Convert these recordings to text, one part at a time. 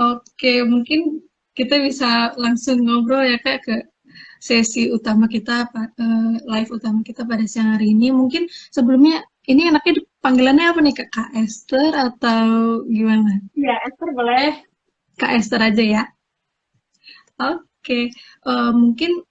Oke, mungkin kita bisa langsung ngobrol ya Kak ke sesi utama kita, live utama kita pada siang hari ini. Mungkin sebelumnya ini enaknya panggilannya apa nih Kak? Kak Esther atau gimana? Ya, Esther boleh. Kak Esther aja ya. Oke, mungkin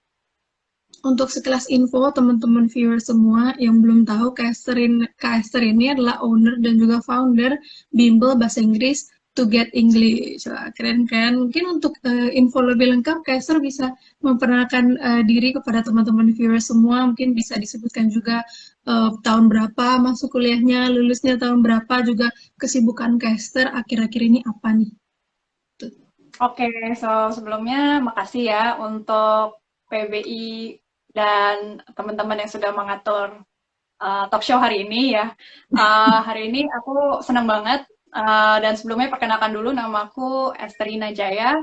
untuk sekelas info teman-teman viewer semua yang belum tahu, Kak Esther ini adalah owner dan juga founder Bimbel Bahasa Inggris To Get English. Wah, keren kan? Mungkin untuk info lebih lengkap, Kak Esther bisa memperkenalkan diri kepada teman-teman viewer semua. Mungkin bisa disebutkan juga tahun berapa masuk kuliahnya, lulusnya tahun berapa, juga kesibukan Kak Esther akhir-akhir ini apa nih? Tuh. Oke, sebelumnya makasih ya untuk PBI dan teman-teman yang sudah mengatur talk show hari ini ya. Hari ini aku senang banget dan sebelumnya perkenalkan dulu nama aku Esterina Jaya,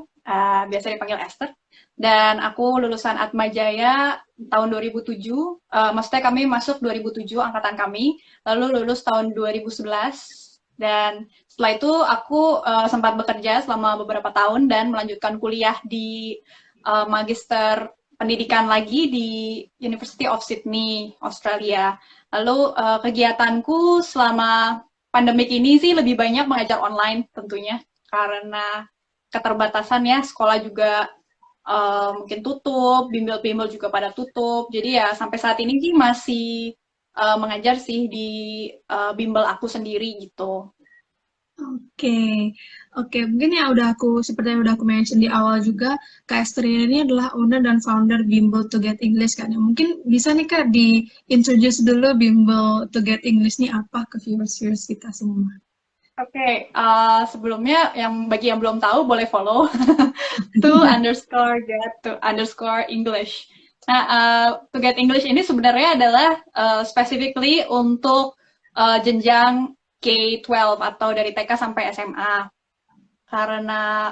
biasa dipanggil Esther. Dan aku lulusan Atma Jaya tahun 2007, maksudnya kami masuk 2007 angkatan kami, lalu lulus tahun 2011 dan setelah itu aku sempat bekerja selama beberapa tahun dan melanjutkan kuliah di magister pendidikan lagi di University of Sydney, Australia. Lalu kegiatanku selama pandemik ini sih lebih banyak mengajar online tentunya karena keterbatasan ya sekolah juga mungkin tutup, bimbel-bimbel juga pada tutup. Jadi ya sampai saat ini sih masih mengajar sih di bimbel aku sendiri gitu. Oke, oke. Mungkin ya seperti yang udah aku mention di awal juga, Kak Esther ini adalah owner dan founder Bimbel to Get English kan ya. Mungkin bisa nih Kak di-introduce dulu Bimbel to Get English ini apa ke viewers-viewers kita semua. Oke, sebelumnya bagi yang belum tahu boleh follow to underscore get to underscore English. Nah, to get English ini sebenarnya adalah specifically untuk jenjang K-12 atau dari TK sampai SMA. Karena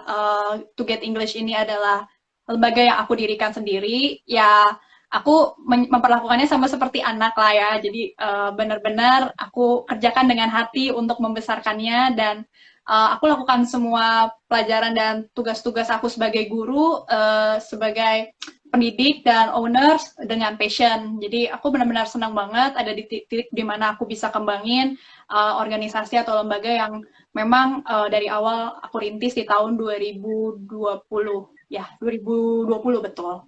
to get English ini adalah lembaga yang aku dirikan sendiri, ya aku memperlakukannya sama seperti anak lah ya. Jadi benar-benar aku kerjakan dengan hati untuk membesarkannya dan aku lakukan semua pelajaran dan tugas-tugas aku sebagai guru, sebagai pendidik dan owners dengan passion. Jadi aku benar-benar senang banget ada di titik di mana aku bisa kembangin organisasi atau lembaga yang memang dari awal aku rintis di tahun 2020. Ya, 2020 betul.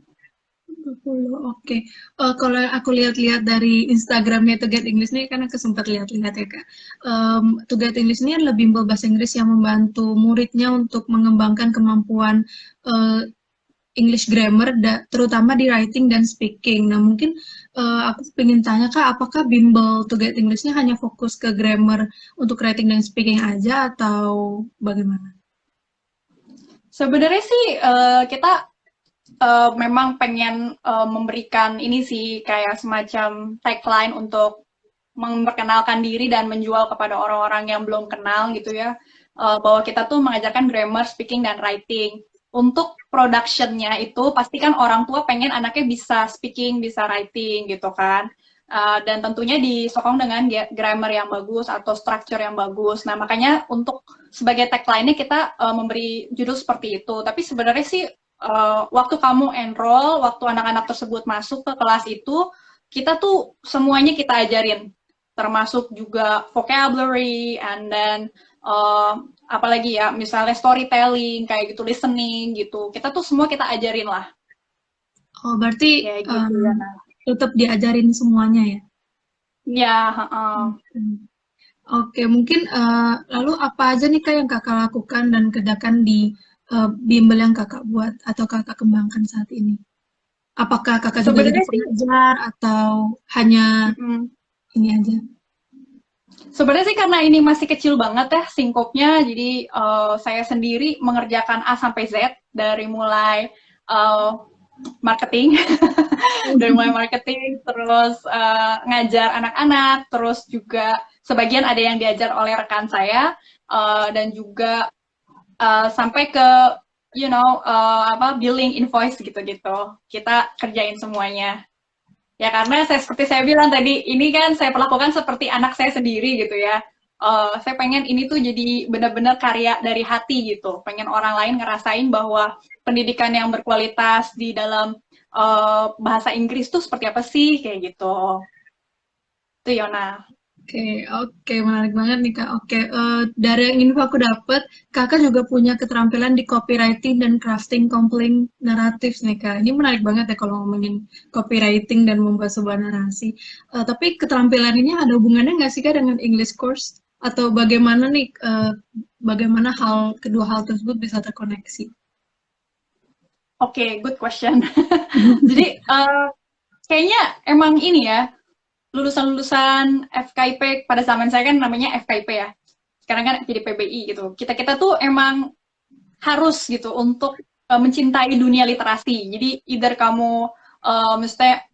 20, oke. Kalau aku lihat-lihat dari Instagramnya To Get English ini, kan aku sempat lihat-lihat ya Kak. To Get English ini adalah bimbel bahasa Inggris yang membantu muridnya untuk mengembangkan kemampuan uh, English grammar, terutama di writing dan speaking. Nah, mungkin aku ingin tanya Kak, apakah bimbel To Get English-nya hanya fokus ke grammar untuk writing dan speaking aja atau bagaimana? Sebenarnya sih kita memang pengen memberikan ini sih kayak semacam tagline untuk memperkenalkan diri dan menjual kepada orang-orang yang belum kenal gitu ya, bahwa kita tuh mengajarkan grammar, speaking, dan writing. Untuk production-nya itu pastikan orang tua pengen anaknya bisa speaking, bisa writing gitu kan. Dan tentunya disokong dengan grammar yang bagus atau structure yang bagus. Nah, makanya untuk sebagai tagline-nya kita memberi judul seperti itu. Tapi sebenarnya sih waktu kamu enroll, waktu anak-anak tersebut masuk ke kelas itu, kita tuh semuanya kita ajarin, termasuk juga vocabulary, and then apalagi ya, misalnya storytelling, kayak gitu, listening gitu. Kita tuh semua kita ajarin lah, Oh, berarti kayak gitu ya. tetap diajarin semuanya ya? Ya, Oke, mungkin lalu apa aja nih Kak yang Kakak lakukan dan kerjakan di bimbel yang Kakak buat atau Kakak kembangkan saat ini? Apakah Kakak juga jadi sebenarnya sih, pengajar atau hanya mm, ini ini aja? sebenarnya sih karena ini masih kecil banget ya singkopnya, jadi saya sendiri mengerjakan A sampai Z dari mulai uh, marketing, dari mulai marketing, terus ngajar anak-anak, terus juga sebagian ada yang diajar oleh rekan saya, dan juga sampai ke billing invoice gitu-gitu. Kita kerjain semuanya. Ya karena seperti saya bilang tadi, ini kan saya perlakukan seperti anak saya sendiri gitu ya. Saya pengen ini tuh jadi benar-benar karya dari hati gitu. Pengen orang lain ngerasain bahwa pendidikan yang berkualitas di dalam bahasa Inggris tuh seperti apa sih kayak gitu. Itu Yona. Oke, menarik banget nih Kak. Dari yang info aku dapat, Kakak juga punya keterampilan di copywriting dan crafting compelling naratif nih Kak. Ini menarik banget ya kalau ngomongin copywriting dan membuat sebuah narasi. Tapi keterampilan ini ada hubungannya nggak sih Kak dengan English course? Atau bagaimana nih, bagaimana kedua hal tersebut bisa terkoneksi? Oke, good question. Jadi kayaknya emang ini ya, lulusan-lulusan FKIP pada zaman saya kan namanya FKIP ya. Sekarang kan jadi PBI gitu. Kita tuh emang harus gitu untuk mencintai dunia literasi. Jadi either kamu mesti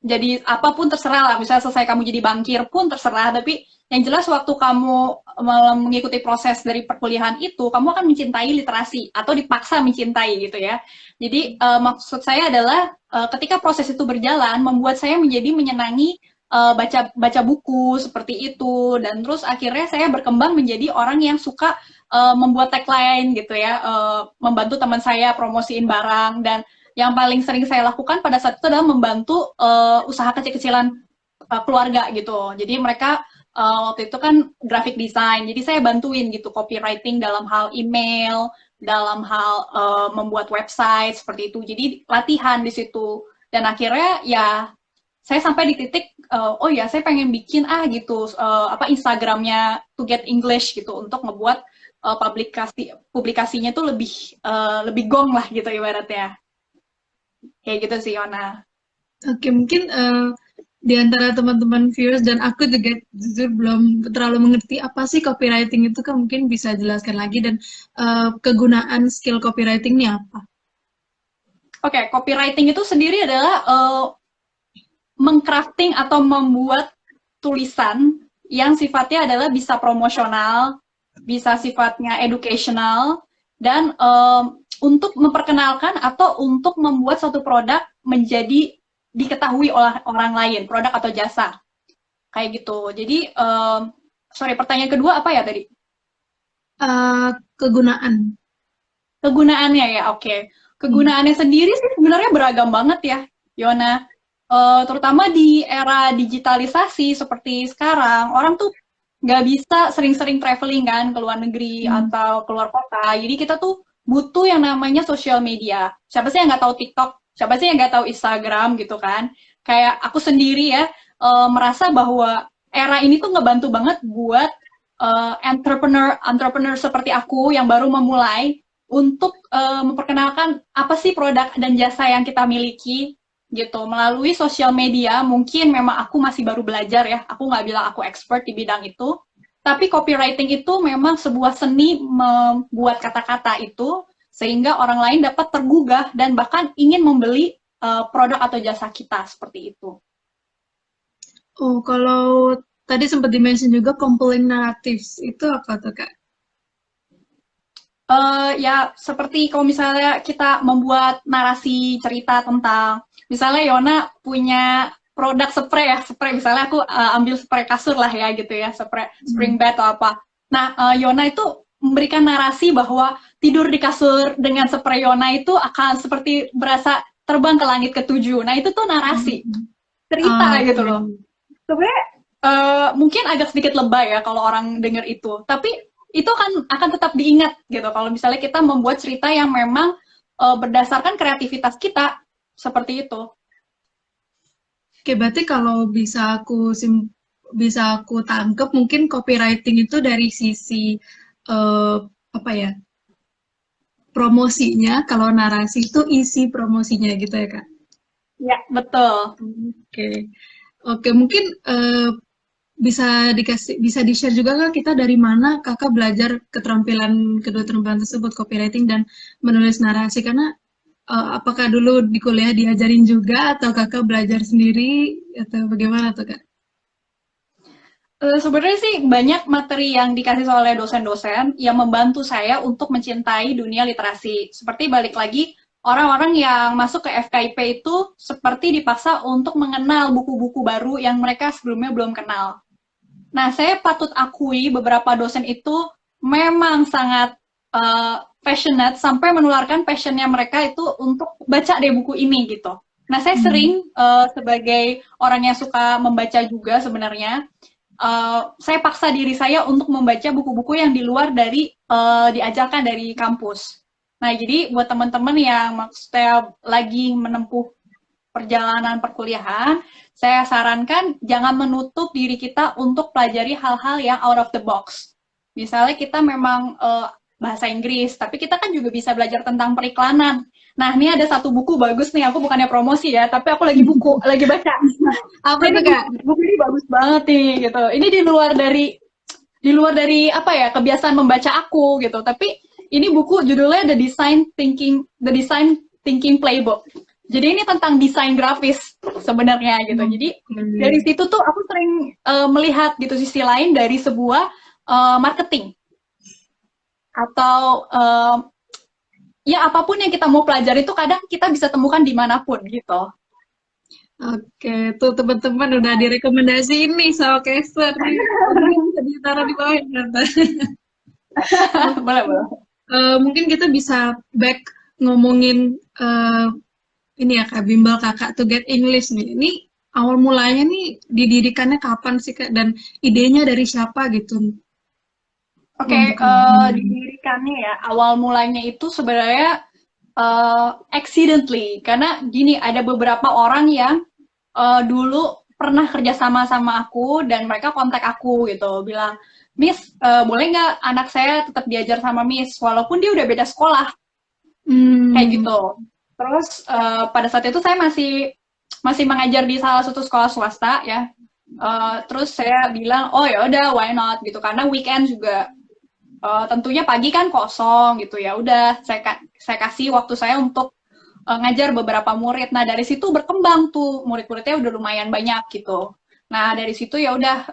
jadi apapun terserah lah, misalnya selesai kamu jadi bankir pun terserah, tapi yang jelas waktu kamu mengikuti proses dari perkuliahan itu, kamu akan mencintai literasi atau dipaksa mencintai gitu ya. Jadi maksud saya adalah ketika proses itu berjalan, membuat saya menjadi menyenangi baca buku seperti itu, dan terus akhirnya saya berkembang menjadi orang yang suka membuat tagline gitu ya, membantu teman saya promosiin barang, dan yang paling sering saya lakukan pada saat itu adalah membantu usaha kecil-kecilan keluarga gitu. Jadi mereka waktu itu kan graphic design, jadi saya bantuin gitu copywriting dalam hal email, dalam hal membuat website seperti itu. Jadi latihan di situ. Dan akhirnya ya saya sampai di titik oh ya saya pengen bikin gitu apa Instagramnya To Get English gitu untuk ngebuat publikasinya tuh lebih gong lah gitu ibaratnya. Kayak gitu sih, Yona. Oke, mungkin di antara teman-teman viewers dan aku juga jujur belum terlalu mengerti apa sih copywriting itu, kan mungkin bisa jelaskan lagi, dan kegunaan skill copywriting ini apa? Oke, copywriting itu sendiri adalah mengcrafting atau membuat tulisan yang sifatnya adalah bisa promosional, bisa sifatnya educational, dan untuk memperkenalkan atau untuk membuat suatu produk menjadi diketahui oleh orang lain, produk atau jasa. Kayak gitu. Jadi, sorry, pertanyaan kedua apa ya tadi? Kegunaan. Kegunaannya ya, oke. Kegunaannya sendiri sih sebenarnya beragam banget ya, Yona. Terutama di era digitalisasi seperti sekarang, orang tuh nggak bisa sering-sering traveling kan ke luar negeri atau keluar kota. Jadi kita tuh butuh yang namanya sosial media. Siapa sih yang nggak tahu TikTok? Siapa sih yang nggak tahu Instagram gitu kan? Kayak aku sendiri ya, merasa bahwa era ini tuh ngebantu banget buat entrepreneur seperti aku yang baru memulai untuk memperkenalkan apa sih produk dan jasa yang kita miliki gitu melalui sosial media. Mungkin memang aku masih baru belajar ya, aku nggak bilang aku expert di bidang itu, tapi copywriting itu memang sebuah seni membuat kata-kata itu sehingga orang lain dapat tergugah dan bahkan ingin membeli produk atau jasa kita seperti itu. Oh, kalau tadi sempat di-mention juga compelling narratives, itu apa tuh Kak? Ya seperti kalau misalnya kita membuat narasi cerita tentang, misalnya Yona punya produk spray ya, spray misalnya aku ambil spray kasur lah ya gitu ya, spring bed atau apa. Nah, Yona itu memberikan narasi bahwa tidur di kasur dengan spray Yona itu akan seperti berasa terbang ke langit ketujuh. Nah, itu tuh narasi, cerita gitu loh. Sebenarnya mungkin agak sedikit lebay ya kalau orang dengar itu, tapi itu akan tetap diingat gitu kalau misalnya kita membuat cerita yang memang berdasarkan kreativitas kita seperti itu. Oke, berarti kalau bisa aku tangkep, mungkin copywriting itu dari sisi apa ya, promosinya. Kalau narasi itu isi promosinya gitu ya Kak? Ya, betul. Oke, mungkin bisa di-share juga Kak, kita dari mana Kakak belajar kedua keterampilan tersebut, copywriting dan menulis narasi, karena apakah dulu di kuliah diajarin juga atau Kakak belajar sendiri atau bagaimana tuh Kak? Sebenarnya sih banyak materi yang dikasih oleh dosen-dosen yang membantu saya untuk mencintai dunia literasi. Seperti balik lagi, orang-orang yang masuk ke FKIP itu seperti dipaksa untuk mengenal buku-buku baru yang mereka sebelumnya belum kenal. Nah, saya patut akui beberapa dosen itu memang sangat passionate sampai menularkan passionnya mereka itu untuk baca deh buku ini gitu. Nah, saya sering sebagai orang yang suka membaca juga sebenarnya, saya paksa diri saya untuk membaca buku-buku yang di luar dari diajarkan dari kampus. Nah, jadi buat teman-teman yang maksudnya lagi menempuh perjalanan perkuliahan, saya sarankan jangan menutup diri kita untuk pelajari hal-hal yang out of the box. Misalnya kita memang bahasa Inggris, tapi kita kan juga bisa belajar tentang periklanan. Nah, ini ada satu buku bagus nih, aku bukannya promosi ya, tapi aku lagi lagi baca. Apa tuh, Kak? Buku ini bagus banget nih, gitu. Ini di luar dari apa ya, kebiasaan membaca aku gitu. Tapi ini buku judulnya The Design Thinking Playbook. Jadi ini tentang desain grafis sebenarnya gitu. Jadi dari situ tuh aku sering melihat gitu sisi lain dari sebuah marketing atau ya apapun yang kita mau pelajari itu kadang kita bisa temukan dimanapun gitu. Oke, tuh teman-teman udah direkomendasi ini sama Kaiser nih. Bisa ditaruh di bawah ternyata. Boleh, boleh. Mungkin kita bisa back ngomongin ini ya Kak, bimbel Kakak to get English nih. Ini awal mulanya nih didirikannya kapan sih Kak? Dan idenya dari siapa gitu? Oke, didirikannya ya, awal mulanya itu sebenarnya accidentally. Karena gini, ada beberapa orang yang dulu pernah kerja sama aku dan mereka kontak aku gitu, bilang, Miss, boleh nggak anak saya tetap diajar sama Miss, walaupun dia udah beda sekolah, kayak gitu. Terus pada saat itu saya masih mengajar di salah satu sekolah swasta ya. Terus saya bilang, oh ya udah, why not gitu, karena weekend juga tentunya pagi kan kosong gitu ya. Udah saya kasih waktu saya untuk ngajar beberapa murid. Nah dari situ berkembang tuh murid-muridnya udah lumayan banyak gitu. Nah dari situ ya udah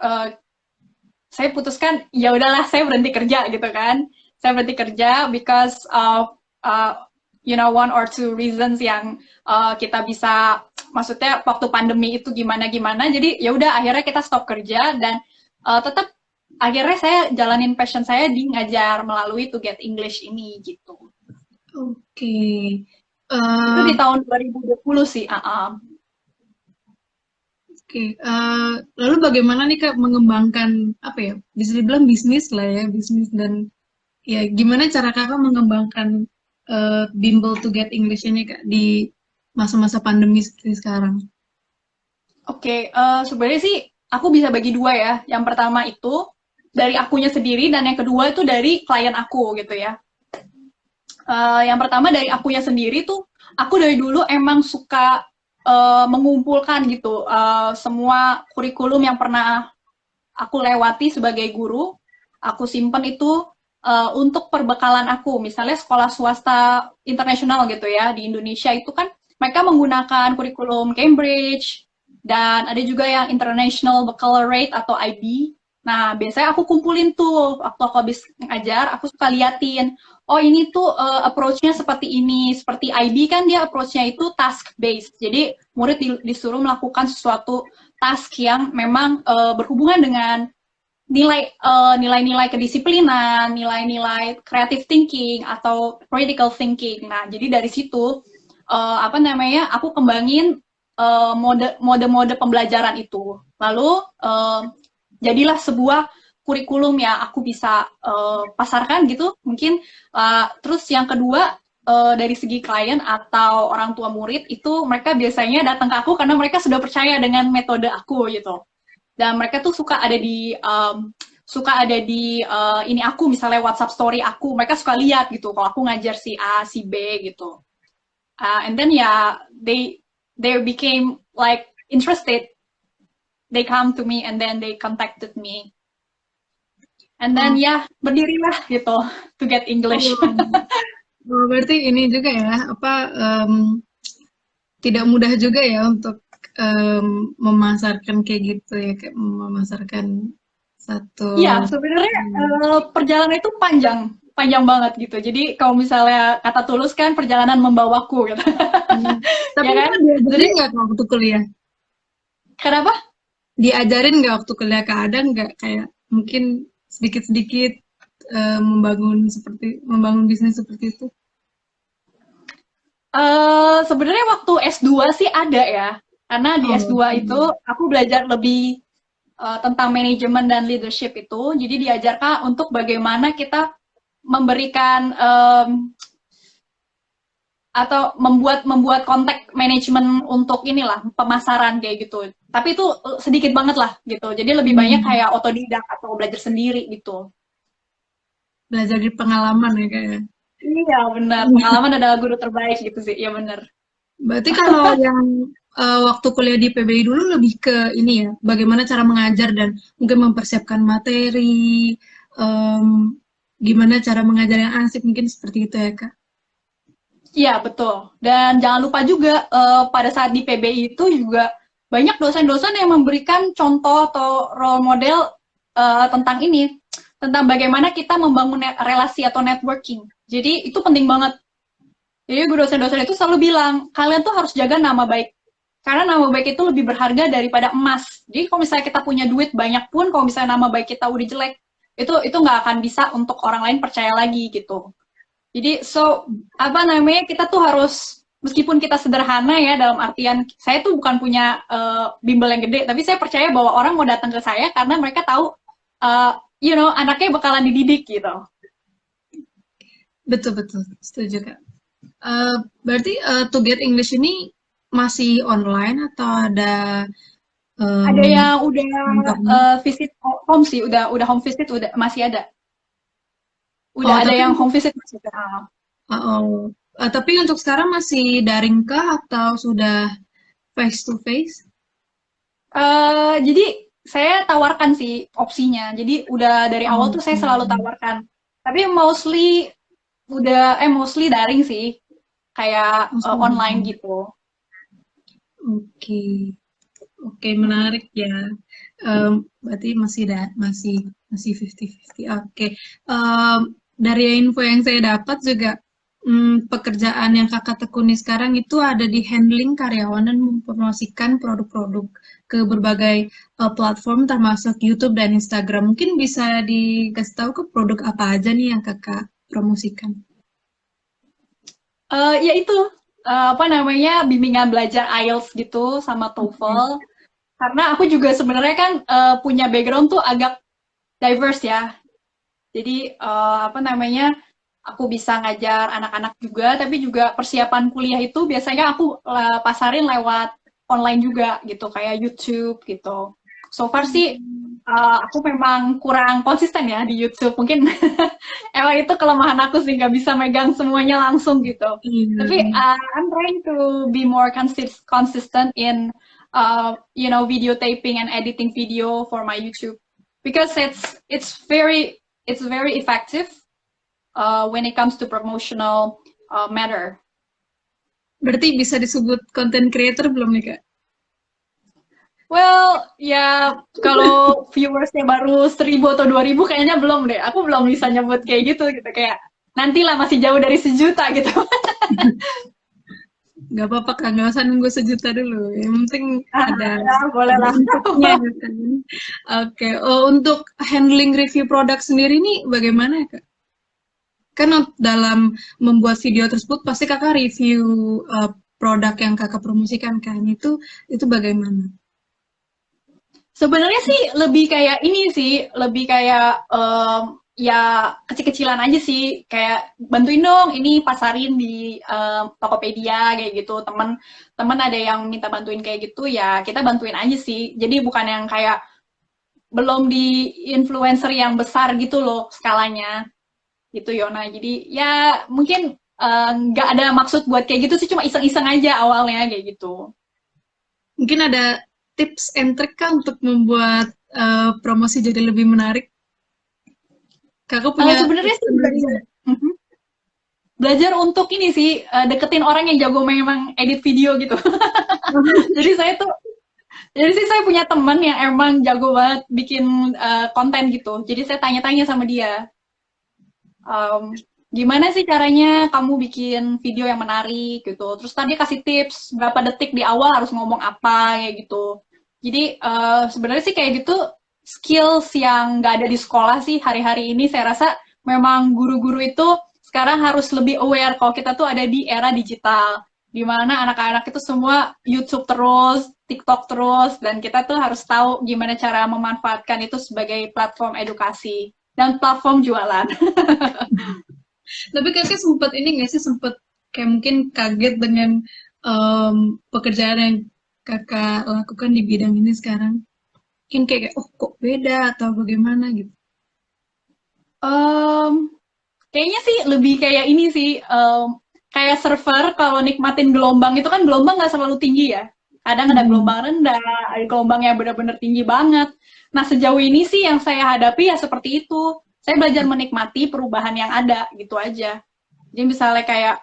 saya putuskan ya udahlah saya berhenti kerja gitu kan. Saya berhenti kerja because of one or two reasons yang kita bisa, maksudnya waktu pandemi itu gimana-gimana. Jadi ya udah akhirnya kita stop kerja dan tetap akhirnya saya jalanin passion saya di ngajar melalui To Get English ini gitu. Oke. Itu di tahun 2020 sih. Oke. Lalu bagaimana nih Kak mengembangkan apa ya? Bisa dibilang bisnis lah ya, bisnis dan ya gimana cara Kakak mengembangkan bimbel To Get English ini Kak di masa-masa pandemi seperti sekarang? Oke, sebenarnya sih aku bisa bagi dua ya. Yang pertama itu dari akunya sendiri dan yang kedua itu dari klien aku gitu ya. Yang pertama dari akunya sendiri tuh, aku dari dulu emang suka mengumpulkan gitu semua kurikulum yang pernah aku lewati sebagai guru, aku simpen itu untuk perbekalan aku. Misalnya sekolah swasta internasional gitu ya, di Indonesia itu kan mereka menggunakan kurikulum Cambridge, dan ada juga yang International Baccalaureate atau IB. Nah, biasanya aku kumpulin tuh, waktu aku habis ngajar, aku suka liatin, oh ini tuh approach-nya seperti ini, seperti IB kan dia approach-nya itu task-based, jadi murid disuruh melakukan sesuatu task yang memang berhubungan dengan nilai-nilai kedisiplinan, nilai-nilai creative thinking atau critical thinking. Nah, jadi dari situ aku kembangin mode-mode pembelajaran itu. Lalu jadilah sebuah kurikulum yang aku bisa pasarkan gitu mungkin. Terus yang kedua, dari segi klien atau orang tua murid itu mereka biasanya datang ke aku karena mereka sudah percaya dengan metode aku gitu, dan mereka tuh suka ada di ini aku, misalnya WhatsApp story aku, mereka suka lihat gitu kalau aku ngajar si A si B gitu. And then they became like interested, they come to me and then they contacted me. And then berdirilah gitu To Get English. Berarti ini juga ya, tidak mudah juga ya untuk memasarkan kayak gitu ya, kayak memasarkan satu. Iya, sebenarnya perjalanan itu panjang banget gitu. Jadi kalau misalnya kata Tulus kan perjalanan membawaku gitu. Tapi ya kan? Jadi nggak waktu kuliah? Kenapa? diajarin nggak waktu kuliah, Kak? Ada nggak kayak mungkin sedikit-sedikit membangun bisnis seperti itu? Sebenarnya waktu S2 sih ada ya. Karena di Oh, S2 itu aku belajar lebih tentang manajemen dan leadership itu. Jadi diajarkan untuk bagaimana kita memberikan atau membuat membuat kontak manajemen untuk inilah pemasaran kayak gitu. Tapi itu sedikit banget lah gitu. Jadi lebih banyak hmm, kayak otodidak atau belajar sendiri gitu. belajar dari pengalaman ya kayak. Iya benar. Pengalaman adalah guru terbaik gitu sih. Iya benar. Berarti kalau yang waktu kuliah di PBI dulu lebih ke ini ya, bagaimana cara mengajar dan mungkin mempersiapkan materi, em, gimana cara mengajar yang asik, mungkin seperti itu ya, Kak? Iya betul. Dan jangan lupa juga pada saat di PBI itu juga banyak dosen-dosen yang memberikan contoh atau role model tentang ini, tentang bagaimana kita membangun relasi atau networking. Jadi itu penting banget. Jadi guru dosen-dosen itu selalu bilang, kalian tuh harus jaga nama baik. Karena nama baik itu lebih berharga daripada emas. Jadi kalau misalnya kita punya duit banyak pun, kalau misalnya nama baik kita udah jelek, itu nggak akan bisa untuk orang lain percaya lagi gitu. Jadi apa namanya, kita tuh harus, meskipun kita sederhana ya, dalam artian saya tuh bukan punya bimbel yang gede, tapi saya percaya bahwa orang mau datang ke saya karena mereka tahu anaknya bakalan dididik gitu. Betul, betul. Setuju, Kak. Berarti To Get English ini masih online atau ada Ada em, yang udah kantornya? visit home sih, udah home visit, udah masih ada. Udah Oh, ada tapi yang home visit masih ada. oh, tapi untuk sekarang masih daring kah atau sudah face to face? Jadi saya tawarkan sih opsinya. Jadi udah dari awal Oh, tuh saya selalu tawarkan. Tapi mostly daring sih, kayak masih online daring. gitu. Oke, oke, menarik ya. Berarti masih 50-50. Oke. Em, dari info yang saya dapat juga pekerjaan yang kakak tekuni sekarang itu ada di handling karyawan dan mempromosikan produk-produk ke berbagai platform termasuk YouTube dan Instagram. Mungkin bisa dikasih tahu ke produk apa aja nih yang kakak promosikan? Ya itu apa namanya, bimbingan belajar IELTS gitu sama Oke. TOEFL. Karena aku juga sebenarnya kan punya background tuh agak diverse ya. Jadi apa namanya, aku bisa ngajar anak-anak juga, tapi juga persiapan kuliah itu biasanya aku pasarin lewat online juga gitu, kayak YouTube gitu. So far sih aku memang kurang konsisten ya di YouTube. Mungkin emang itu kelemahan aku sih, nggak bisa megang semuanya langsung gitu. Iya. Tapi I'm trying to be more consistent in video taping and editing video for my YouTube because it's very effective when it comes to promotional matter. Berarti bisa disebut content creator belum nih, Kak? Well, ya kalau viewersnya baru 1.000 atau 2.000 kayaknya belum deh. Aku belum bisa nyebut kayak gitu kayak nantilah, masih jauh dari 1 juta gitu. Nggak apa-apa, Kak. Nggak usah nunggu 1 juta dulu. Yang penting ada Ya, boleh ada lah. inputnya gitu kan. Oke. Oh, untuk handling review produk sendiri nih bagaimana ya, Kak? Kan dalam membuat video tersebut pasti Kakak review produk yang Kakak promosikan kan. Itu bagaimana? Sebenarnya sih lebih kayak ini sih, lebih kayak ya kecil-kecilan aja sih, kayak bantuin dong ini pasarin di Tokopedia kayak gitu. Teman-teman ada yang minta bantuin kayak gitu, ya kita bantuin aja sih. Jadi bukan yang kayak belum di influencer yang besar gitu loh skalanya gitu Yona. Jadi ya mungkin nggak ada maksud buat kayak gitu sih, cuma iseng-iseng aja awalnya kayak gitu. Mungkin ada tips and trick Kak untuk membuat promosi jadi lebih menarik? Kakak punya Sebenarnya tips sih sendiri belajar. nggak? Mhm. Belajar untuk ini sih, deketin orang yang jago memang edit video gitu. Jadi saya tuh, jadi sih saya punya teman yang emang jago banget bikin konten gitu. Jadi saya tanya-tanya sama dia, um, gimana sih caranya kamu bikin video yang menarik gitu. Terus tadi kasih tips berapa detik di awal harus ngomong apa kayak gitu. Jadi sebenarnya sih kayak gitu skills yang nggak ada di sekolah sih hari-hari ini saya rasa memang guru-guru itu sekarang harus lebih aware kalau kita tuh ada di era digital di mana anak-anak itu semua YouTube terus, TikTok terus dan kita tuh harus tahu gimana cara memanfaatkan itu sebagai platform edukasi dan platform jualan. Tapi kakak sempat ini nggak sih, sempat kayak mungkin kaget dengan pekerjaan yang kakak lakukan di bidang ini sekarang? Mungkin kayak, oh kok beda atau bagaimana gitu. Um, Kayaknya sih lebih kayak ini sih, kayak server kalau nikmatin gelombang itu kan gelombang nggak selalu tinggi ya. Kadang ada Hmm. gelombang rendah, ada gelombang yang benar-benar tinggi banget. Nah sejauh ini sih yang saya hadapi ya seperti itu. Saya belajar menikmati perubahan yang ada gitu aja. Jadi misalnya kayak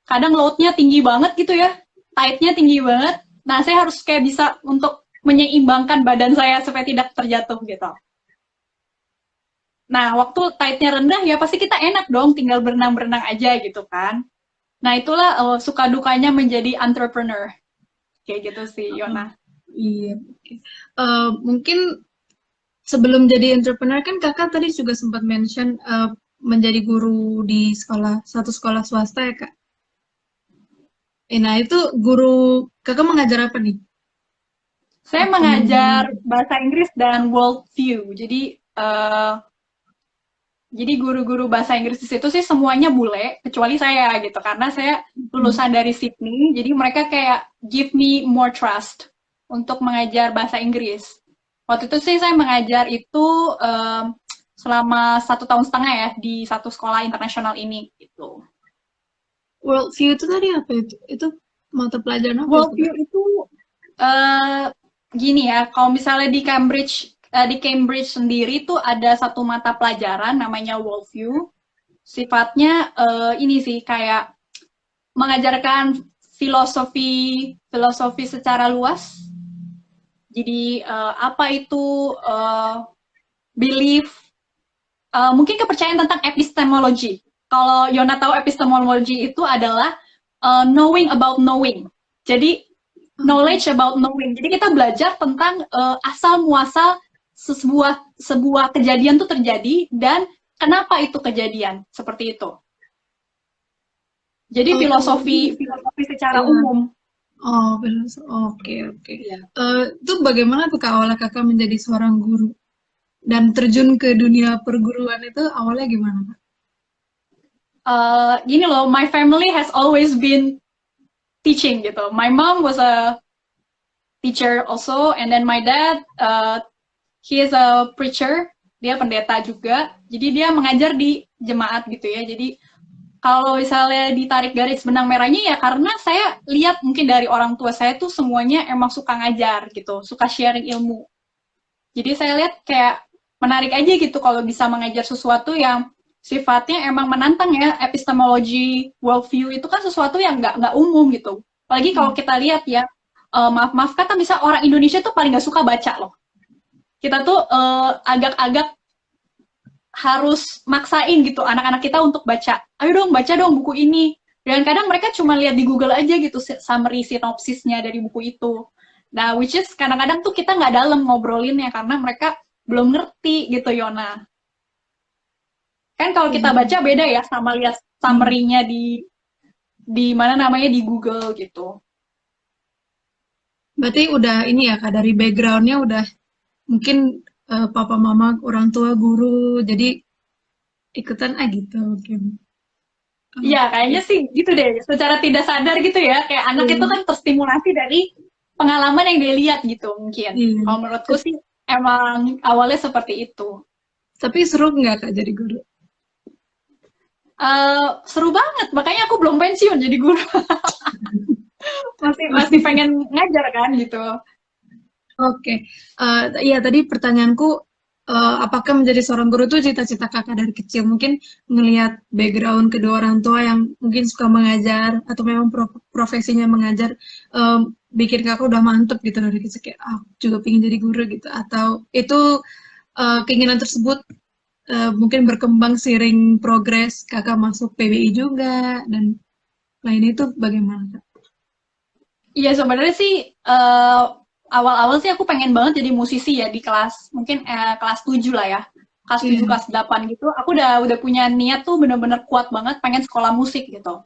kadang load-nya tinggi banget gitu ya, tide-nya tinggi banget. Nah saya harus kayak bisa untuk menyeimbangkan badan saya supaya tidak terjatuh gitu. Nah, waktu tide-nya rendah ya pasti kita enak dong tinggal berenang-berenang aja gitu kan. Nah, itulah suka dukanya menjadi entrepreneur. Kayak gitu sih, Oh, Yona. iya. Oke. Mungkin sebelum jadi entrepreneur kan kakak tadi juga sempat mention menjadi guru di sekolah, satu sekolah swasta ya kak. Nah itu guru kakak mengajar apa nih? Saya Apa mengajar memang? bahasa Inggris dan world view. Jadi guru-guru bahasa Inggris di situ sih semuanya bule, kecuali saya gitu. Karena saya lulusan dari Sydney, jadi mereka kayak give me more trust untuk mengajar bahasa Inggris. Waktu itu sih saya mengajar itu selama 1 tahun setengah ya di satu sekolah internasional ini gitu. Worldview itu tadi apa itu? Itu mata pelajaran apa itu Worldview kak? itu eh gini ya, kalau misalnya di Cambridge sendiri tuh ada satu mata pelajaran namanya worldview. Sifatnya ini sih kayak mengajarkan filosofi filosofi secara luas. Jadi apa itu belief, mungkin kepercayaan tentang epistemologi. Kalau Yona tahu epistemologi itu adalah knowing about knowing. Jadi knowledge about knowing. Jadi kita belajar tentang asal muasal sebuah kejadian itu terjadi dan kenapa itu kejadian seperti itu. Jadi Oh, filosofi filosofi secara iya. umum. Oh, oke, oke. Iya. Itu bagaimana tuh kak awalnya kakak menjadi seorang guru dan terjun ke dunia perguruan itu awalnya gimana kak? Gini loh, my family has always been teaching gitu. My mom was a teacher also, and then my dad, he is a preacher, dia pendeta juga. Jadi dia mengajar di jemaat gitu ya. Jadi kalau misalnya ditarik garis benang merahnya ya karena saya lihat mungkin dari orang tua saya tuh semuanya emang suka ngajar gitu, suka sharing ilmu. Jadi saya lihat kayak menarik aja gitu kalau bisa mengajar sesuatu yang sifatnya emang menantang ya, epistemologi, worldview itu kan sesuatu yang nggak umum gitu. Apalagi kalau Hmm. kita lihat ya, maaf kata bisa orang Indonesia tuh paling nggak suka baca loh. Kita tuh agak-agak harus maksain gitu anak-anak kita untuk baca. Ayo dong baca dong buku ini. Dan kadang mereka cuma lihat di Google aja gitu summary sinopsisnya dari buku itu. Nah, which is kadang-kadang tuh kita nggak dalam ngobrolinnya karena mereka belum ngerti gitu, Yona. Kan kalau kita Oh, baca beda ya sama lihat hmm. summary-nya di mana namanya di Google gitu. Berarti udah ini ya kak, dari backgroundnya udah mungkin papa mama orang tua guru jadi ikutan gitu mungkin. Iya, kayaknya Oke. sih gitu deh. Secara tidak sadar gitu ya, kayak anak itu Iya. kan terstimulasi dari pengalaman yang dia lihat gitu mungkin. Iya. Kalau menurutku sih emang awalnya seperti itu. Tapi seru nggak kak jadi guru? Seru banget, makanya aku belum pensiun jadi guru. masih masih Masih. pengen ngajar kan gitu. Oke. Iya tadi pertanyaanku, apakah menjadi seorang guru itu cita-cita kakak dari kecil? Mungkin ngelihat background kedua orang tua yang mungkin suka mengajar atau memang profesinya mengajar, bikin kakak udah mantep gitu dari kecil kayak, ah, juga pengen jadi guru gitu. Atau itu keinginan tersebut mungkin berkembang seiring progres kakak masuk PBI juga dan lain itu bagaimana kak? Iya sebenarnya sih awal-awal sih aku pengen banget jadi musisi ya di kelas, mungkin kelas 7 lah ya. Kelas 7 Iya. kelas 8 gitu. Aku udah punya niat tuh bener-bener kuat banget pengen sekolah musik gitu.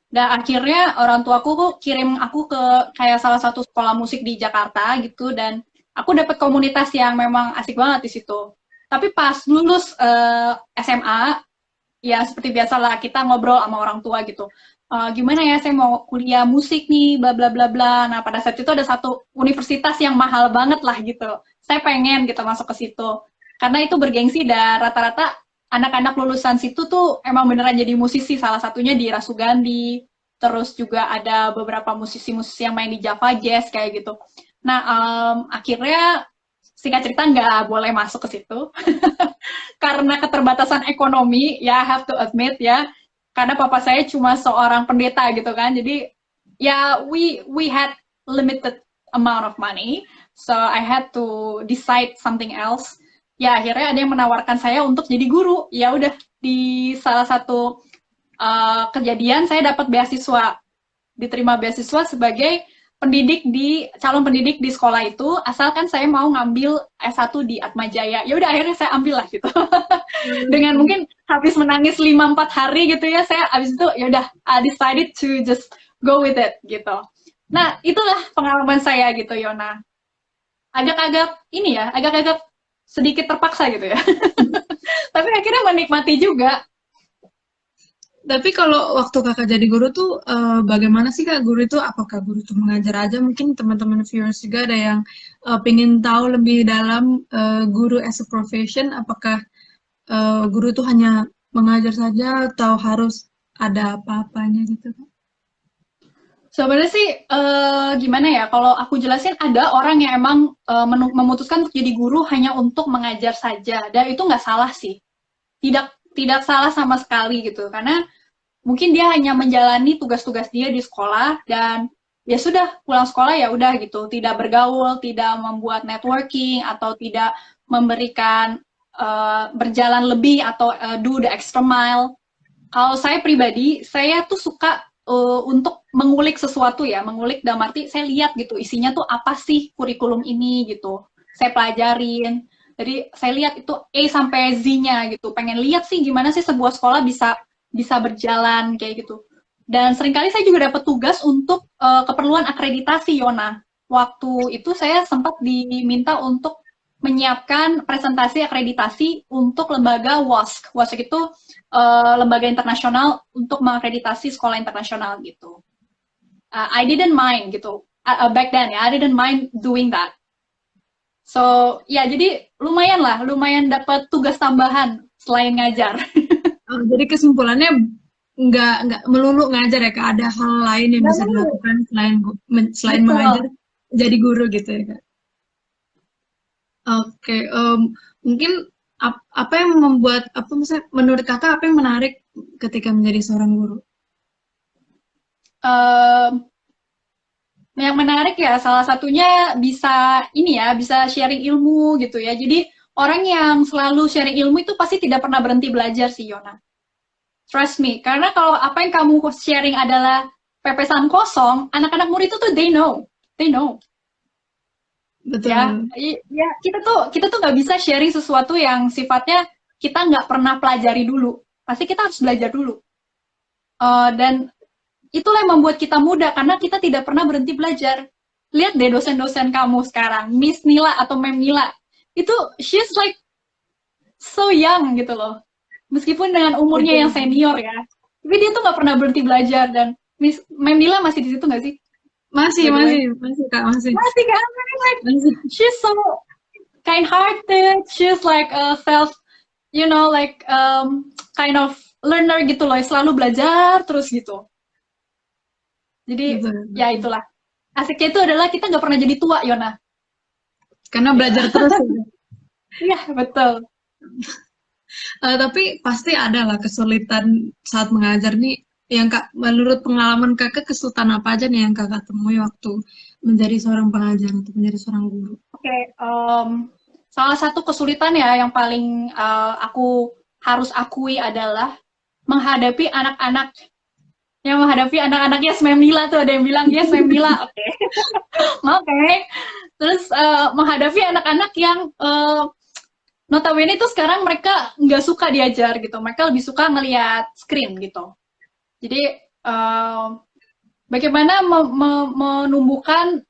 Dan akhirnya orang tuaku kok kirim aku ke kayak salah satu sekolah musik di Jakarta gitu, dan aku dapet komunitas yang memang asik banget di situ. Tapi pas lulus SMA, ya seperti biasalah kita ngobrol sama orang tua gitu. Gimana ya, saya mau kuliah musik nih, bla bla bla bla. Nah, pada saat itu ada satu universitas yang mahal banget lah gitu. Saya pengen gitu masuk ke situ. Karena itu bergengsi, dan rata-rata anak-anak lulusan situ tuh emang beneran jadi musisi. Salah satunya di Rasugandi, terus juga ada beberapa musisi-musisi yang main di Java Jazz kayak gitu. Nah, akhirnya singkat cerita nggak boleh masuk ke situ karena keterbatasan ekonomi, ya have to admit ya, karena papa saya cuma seorang pendeta gitu kan, jadi ya we had limited amount of money, so I had to decide something else. Ya akhirnya ada yang menawarkan saya untuk jadi guru. Ya udah, di salah satu kejadian saya dapat beasiswa, diterima beasiswa sebagai calon pendidik di sekolah itu, asalkan saya mau ngambil S1 di Atmajaya. Ya udah akhirnya saya ambil lah gitu. Dengan Hmm. mungkin habis menangis 5-4 hari gitu ya, saya habis itu ya udah I decided to just go with it gitu. Nah, itulah pengalaman saya gitu, Yona. Agak-agak ini ya, agak-agak sedikit terpaksa gitu ya. Tapi akhirnya menikmati juga. Tapi kalau waktu kakak jadi guru tuh bagaimana sih kak guru itu? Apakah guru itu mengajar aja? Mungkin teman-teman viewers juga ada yang pengen tahu lebih dalam guru as a profession. Apakah guru itu hanya mengajar saja atau harus ada apa-apanya gitu kak? Sebenarnya sih gimana ya? Kalau aku jelasin, ada orang yang emang memutuskan untuk jadi guru hanya untuk mengajar saja, dan itu nggak salah sih. Tidak tidak salah sama sekali gitu, karena mungkin dia hanya menjalani tugas-tugas dia di sekolah, dan ya sudah pulang sekolah ya udah gitu, tidak bergaul, tidak membuat networking, atau tidak memberikan berjalan lebih atau do the extra mile. Kalau saya pribadi, saya tuh suka untuk mengulik sesuatu ya, mengulik dalam arti saya lihat gitu isinya tuh apa sih kurikulum ini gitu. Saya pelajarin. Jadi saya lihat itu A sampai Z-nya gitu. Pengen lihat sih gimana sih sebuah sekolah bisa bisa berjalan kayak gitu. Dan seringkali saya juga dapat tugas untuk keperluan akreditasi, Yona. Waktu itu saya sempat diminta untuk menyiapkan presentasi akreditasi untuk lembaga WASC. WASC itu lembaga internasional untuk mengakreditasi sekolah internasional gitu. I didn't mind gitu. Back then ya, I didn't mind doing that. So ya jadi lumayan lah, lumayan dapat tugas tambahan selain ngajar. Jadi kesimpulannya nggak melulu ngajar ya kak. Ada hal lain yang Nggak bisa perlu. dilakukan selain mengajar Betul. jadi guru gitu ya kak. Oke, mungkin apa yang membuat apa misalnya menurut kakak apa yang menarik ketika menjadi seorang guru? Um, yang menarik ya salah satunya bisa ini ya, bisa sharing ilmu gitu ya. Jadi orang yang selalu sharing ilmu itu pasti tidak pernah berhenti belajar sih, Yona. Trust me, karena kalau apa yang kamu sharing adalah pepesan kosong, anak-anak murid itu tuh they know. Ya, Betul. ya kita tuh nggak bisa sharing sesuatu yang sifatnya kita nggak pernah pelajari dulu. Pasti kita harus belajar dulu. Dan itulah yang membuat kita muda, karena kita tidak pernah berhenti belajar. Lihat deh dosen-dosen kamu sekarang, Miss Nila atau Mem Nila, itu she's like so young gitu loh. Meskipun dengan umurnya yang Betul. senior ya, tapi dia tuh nggak pernah berhenti belajar. Dan Miss Mem Nila masih di situ nggak sih, Masih, by the way? masih, masih Kak, masih. Masih kan? Like, Masih. she's so kind-hearted, she's like a self, like kind of learner gitu loh, selalu belajar terus gitu. Jadi Betul, ya betul. itulah. Asiknya itu adalah kita nggak pernah jadi tua, Yona. Karena Gitu. belajar terus ya. Iya, betul. Tapi pasti ada lah kesulitan saat mengajar nih. Yang kak, menurut pengalaman kakak kesulitan apa aja nih yang kakak temui waktu menjadi seorang pengajar atau menjadi seorang guru? Oke, salah satu kesulitan ya yang paling aku harus akui adalah menghadapi anak-anak yang menghadapi anak-anak Yes Ma'am Nila tuh, ada yang bilang Yes Ma'am Nila, oke. Oke. Terus menghadapi anak-anak yang notabene itu sekarang mereka nggak suka diajar gitu, mereka lebih suka ngelihat screen gitu. Jadi bagaimana menumbuhkan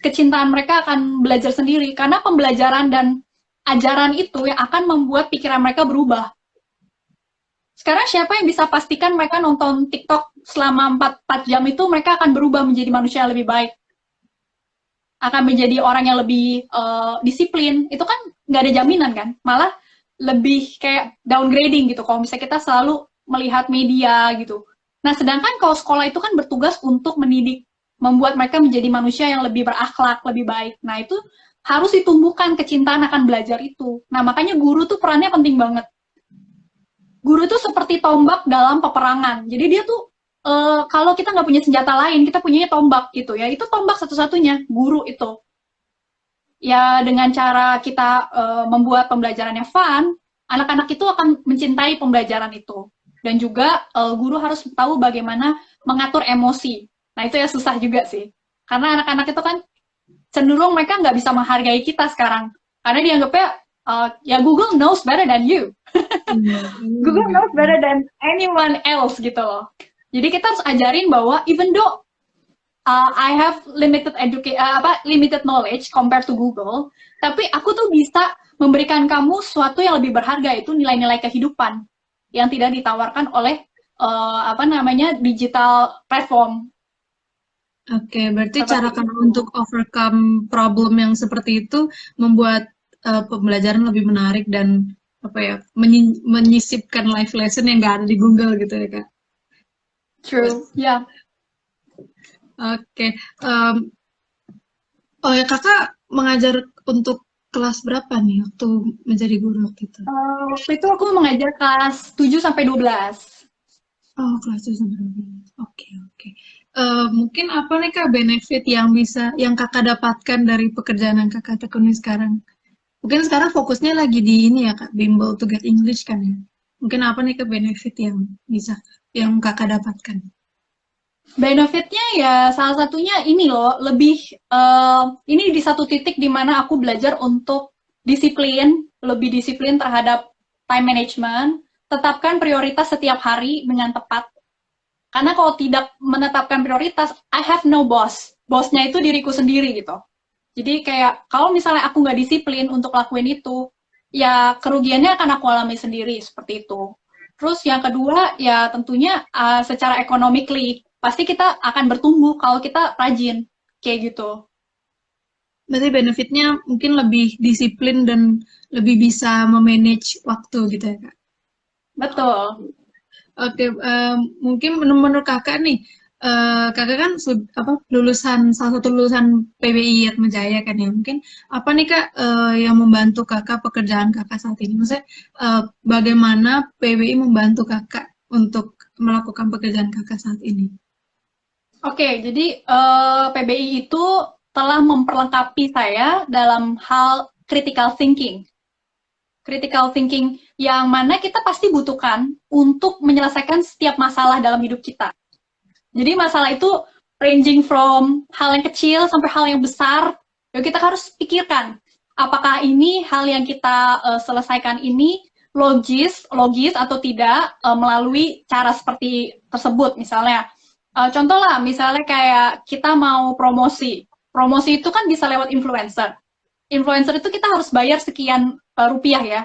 kecintaan mereka akan belajar sendiri, karena pembelajaran dan ajaran itu yang akan membuat pikiran mereka berubah. Sekarang siapa yang bisa pastikan mereka nonton TikTok selama 4 jam itu mereka akan berubah menjadi manusia yang lebih baik, akan menjadi orang yang lebih disiplin? Itu kan nggak ada jaminan kan, malah lebih kayak downgrading gitu kalau misalnya kita selalu melihat media gitu. Nah, sedangkan kalau sekolah itu kan bertugas untuk mendidik, membuat mereka menjadi manusia yang lebih berakhlak, lebih baik. Nah, itu harus ditumbuhkan kecintaan akan belajar itu. Nah, makanya guru tuh perannya penting banget. Guru tuh seperti tombak dalam peperangan. Jadi dia tuh kalau kita nggak punya senjata lain, kita punya tombak gitu ya. Itu tombak satu-satunya, guru itu. Ya dengan cara kita membuat pembelajarannya fun, anak-anak itu akan mencintai pembelajaran itu. Dan juga guru harus tahu bagaimana mengatur emosi. Nah itu ya susah juga sih. Karena anak-anak itu kan cenderung mereka nggak bisa menghargai kita sekarang. Karena dianggapnya ya Google knows better than you. Google knows better than anyone else gitu loh. Jadi kita harus ajarin bahwa even though I have limited knowledge compared to Google, tapi aku tuh bisa memberikan kamu sesuatu yang lebih berharga, itu nilai-nilai kehidupan yang tidak ditawarkan oleh digital platform. Oke, berarti cara kamu untuk overcome problem yang seperti itu membuat pembelajaran lebih menarik dan menyisipkan life lesson yang nggak ada di Google gitu ya, Kak? True, ya. Oke. Oh ya, Kakak mengajar untuk kelas berapa nih waktu menjadi guru waktu itu? Waktu itu aku mengajar kelas 7 sampai 12. Oh, kelas 7 sampai 12. Oke. Mungkin apa nih Kak benefit yang Kakak dapatkan dari pekerjaan yang Kakak tekuni sekarang? Mungkin sekarang fokusnya lagi di ini ya Kak, bimbel to get English kan ya. Mungkin apa nih Kak benefit yang Kakak dapatkan? Benefitnya ya salah satunya ini loh, lebih ini di satu titik di mana aku belajar untuk lebih disiplin terhadap time management, tetapkan prioritas setiap hari dengan tepat. Karena kalau tidak menetapkan prioritas, I have no boss. Bosnya itu diriku sendiri gitu. Jadi kayak kalau misalnya aku nggak disiplin untuk lakuin itu, ya kerugiannya akan aku alami sendiri seperti itu. Terus yang kedua ya tentunya secara economically pasti kita akan bertumbuh kalau kita rajin kayak gitu. Berarti benefitnya mungkin lebih disiplin dan lebih bisa memanage waktu gitu ya Kak? Betul. Oke, mungkin menurut Kakak nih, Kakak kan salah satu lulusan PBI Atmajaya kan ya. Mungkin apa nih Kak yang membantu Kakak pekerjaan Kakak saat ini? Maksudnya bagaimana PBI membantu Kakak untuk melakukan pekerjaan Kakak saat ini? Oke, jadi PBI itu telah memperlengkapi saya dalam hal critical thinking. Critical thinking yang mana kita pasti butuhkan untuk menyelesaikan setiap masalah dalam hidup kita. Jadi masalah itu ranging from hal yang kecil sampai hal yang besar, ya kita harus pikirkan apakah ini hal yang kita selesaikan ini logis atau tidak melalui cara seperti tersebut. Misalnya contoh lah, misalnya kayak kita mau promosi itu kan bisa lewat influencer itu kita harus bayar sekian rupiah ya.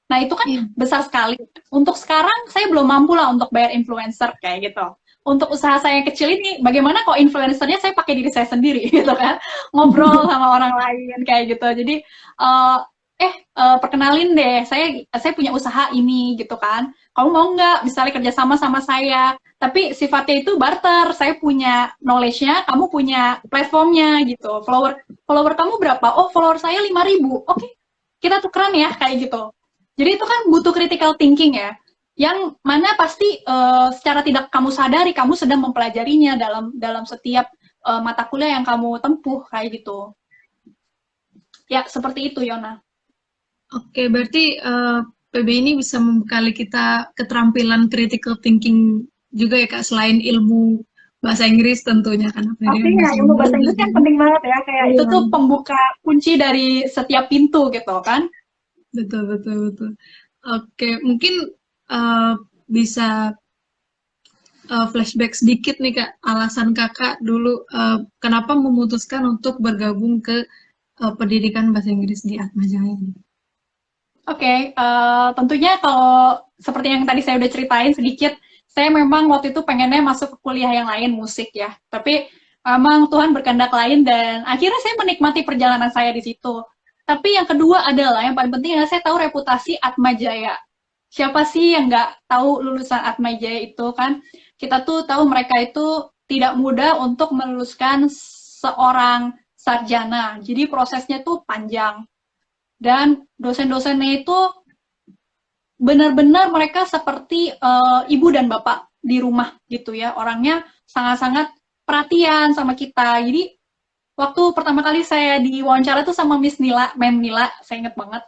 Nah itu kan besar sekali. Untuk sekarang saya belum mampu lah untuk bayar influencer kayak gitu. Untuk usaha saya yang kecil ini, bagaimana kok influencernya saya pakai diri saya sendiri gitu kan, ngobrol sama orang lain kayak gitu. Jadi perkenalin deh, saya punya usaha ini gitu kan. Kamu mau nggak misalnya kerjasama sama saya? Tapi sifatnya itu barter. Saya punya knowledge-nya, kamu punya platformnya gitu. Follower kamu berapa? Oh, follower saya 5.000. Oke, kita tukeran ya kayak gitu. Jadi itu kan butuh critical thinking ya. Yang mana pasti secara tidak kamu sadari, kamu sedang mempelajarinya dalam setiap mata kuliah yang kamu tempuh kayak gitu. Ya, seperti itu, Yona. Oke, berarti PBI ini bisa membekali kita keterampilan critical thinking juga ya Kak, selain ilmu bahasa Inggris tentunya kan pendidikan Pastinya bahasa ilmu bahasa Inggris Inggris kan gitu. penting banget ya, kayak itu Iya, tuh pembuka kunci dari setiap pintu gitu kan. betul betul betul. Oke, mungkin eh, bisa flashback sedikit nih Kak, alasan Kakak dulu kenapa memutuskan untuk bergabung ke pendidikan bahasa Inggris di Atmajaya. Oke, tentunya kalau seperti yang tadi saya udah ceritain sedikit, saya memang waktu itu pengennya masuk ke kuliah yang lain, musik ya. Tapi memang Tuhan berkehendak lain dan akhirnya saya menikmati perjalanan saya di situ. Tapi yang kedua adalah, yang paling penting adalah saya tahu reputasi Atmajaya. Siapa sih yang nggak tahu lulusan Atmajaya itu kan? Kita tuh tahu mereka itu tidak mudah untuk meluluskan seorang sarjana. Jadi prosesnya tuh panjang. Dan dosen-dosennya itu benar-benar mereka seperti ibu dan bapak di rumah gitu ya. Orangnya sangat-sangat perhatian sama kita. Jadi waktu pertama kali saya diwawancara tuh sama Miss Nila, Mem Nila, saya inget banget.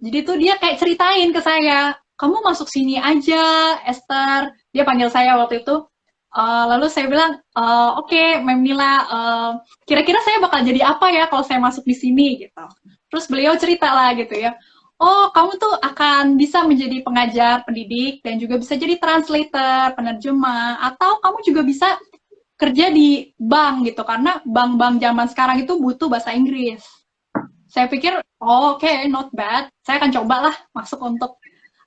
Jadi tuh dia kayak ceritain ke saya, kamu masuk sini aja, Esther. Dia panggil saya waktu itu. Lalu saya bilang, oke, Mem Nila, kira-kira saya bakal jadi apa ya kalau saya masuk di sini gitu. Terus beliau cerita lah gitu ya. Oh, kamu tuh akan bisa menjadi pengajar pendidik dan juga bisa jadi translator, penerjemah, atau kamu juga bisa kerja di bank gitu karena bank-bank zaman sekarang itu butuh bahasa Inggris. Saya pikir, oh, oke, not bad. Saya akan cobalah masuk untuk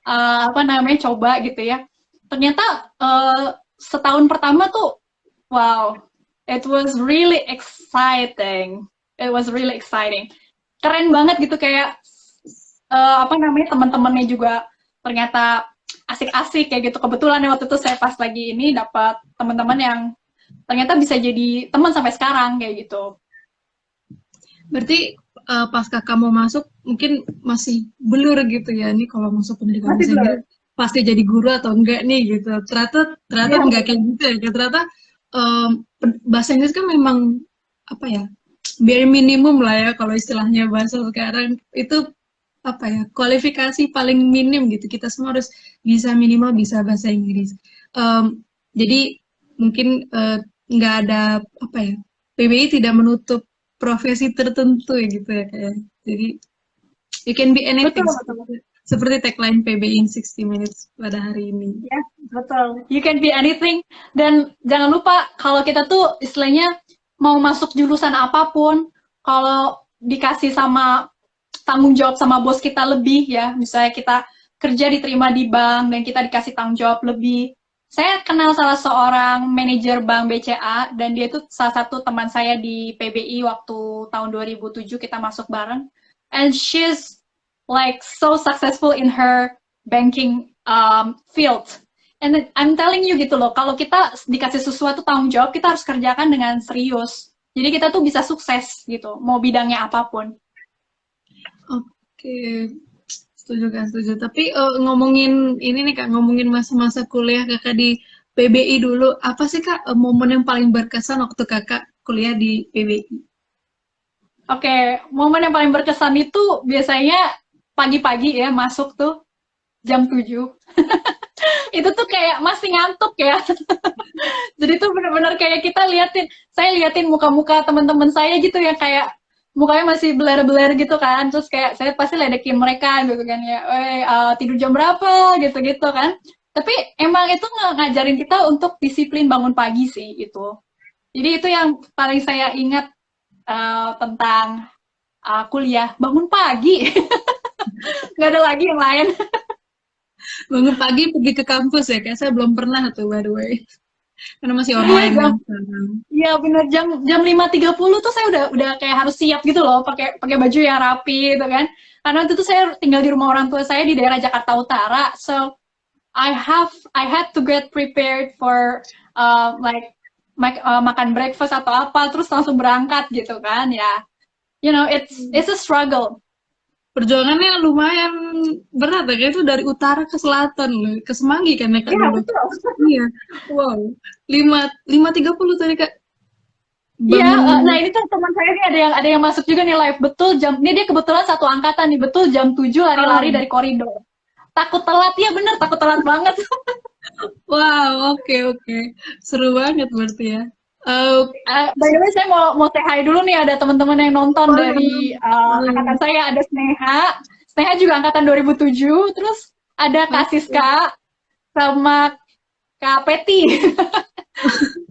apa namanya coba gitu ya. Ternyata setahun pertama tuh, wow, it was really exciting. It was really exciting. Keren banget gitu kayak apa namanya teman-temannya juga ternyata asik-asik kayak gitu. Kebetulan ya waktu itu saya pas lagi ini dapat teman-teman yang ternyata bisa jadi teman sampai sekarang kayak gitu. Berarti pas Kakak mau masuk mungkin masih blur gitu ya, nih kalau masuk pendidikan Masih bahasa belum? Inggris pasti jadi guru atau enggak nih gitu. Ternyata ternyata Iya, enggak kayak gitu ya. Ternyata bahasa Inggris kan memang apa ya, bare minimum lah ya kalau istilahnya bahasa sekarang itu apa ya, kualifikasi paling minim gitu. Kita semua harus bisa minimal bisa bahasa Inggris. Jadi mungkin nggak ada apa ya, PBI tidak menutup profesi tertentu ya gitu ya kayak. Jadi you can be betul, anything betul. seperti tagline PBI in 60 minutes pada hari ini. Ya, betul. You can be anything. Dan jangan lupa, kalau kita tuh istilahnya mau masuk jurusan apapun, kalau dikasih sama tanggung jawab sama bos kita lebih ya, misalnya kita kerja diterima di bank dan kita dikasih tanggung jawab lebih. Saya kenal salah seorang manajer bank BCA dan dia itu salah satu teman saya di PBI waktu tahun 2007 kita masuk bareng. And she's like so successful in her banking field. And I'm telling you gitu loh, kalau kita dikasih sesuatu tanggung jawab, kita harus kerjakan dengan serius. Jadi kita tuh bisa sukses gitu, mau bidangnya apapun. Oke, setuju Kak, setuju. Tapi ngomongin ini nih Kak, ngomongin masa-masa kuliah Kakak di PBI dulu, apa sih Kak momen yang paling berkesan waktu Kakak kuliah di PBI? Oke, momen yang paling berkesan itu biasanya pagi-pagi ya, masuk tuh jam 7. Itu tuh kayak masih ngantuk ya. Jadi tuh bener-bener kayak kita liatin, saya liatin muka-muka teman-teman saya gitu ya kayak mukanya masih beler-beler gitu kan. Terus kayak saya pasti ledekin mereka gitu kan ya, tidur jam berapa gitu-gitu kan. Tapi emang itu ngajarin kita untuk disiplin bangun pagi sih itu. Jadi itu yang paling saya ingat tentang kuliah, bangun pagi. Nggak ada lagi yang lain. Bangun pagi pergi ke kampus ya, kayak saya belum pernah tuh by the way. Karena masih Iya, online jam kan sekarang. Iya benar jam 5.30 tuh saya udah kayak harus siap gitu loh, pakai pakai baju yang rapi gitu kan. Karena waktu itu saya tinggal di rumah orang tua saya di daerah Jakarta Utara, so I had to get prepared for like makan breakfast atau apa, terus langsung berangkat gitu kan ya. You know, it's a struggle. Perjuangannya lumayan berat ya, kayak itu dari utara ke selatan loh, ke Semanggi kan ya Kak Iya dulu. betul. Iya, wow. 5.30 tadi Kak Iya, bangun. nah ini tuh teman saya nih ada yang masuk juga nih live betul jam ini dia kebetulan satu angkatan nih betul jam 7 lari-lari Oh, dari koridor. Takut telat ya bener takut telat banget. Wow, oke oke. Seru banget berarti ya. Eh, By the way, saya mau say hi dulu nih, ada teman-teman yang nonton boleh, dari angkatan boleh. saya, ada Sneha. Sneha juga angkatan 2007, terus ada Kak Oke. Siska sama Kak Peti.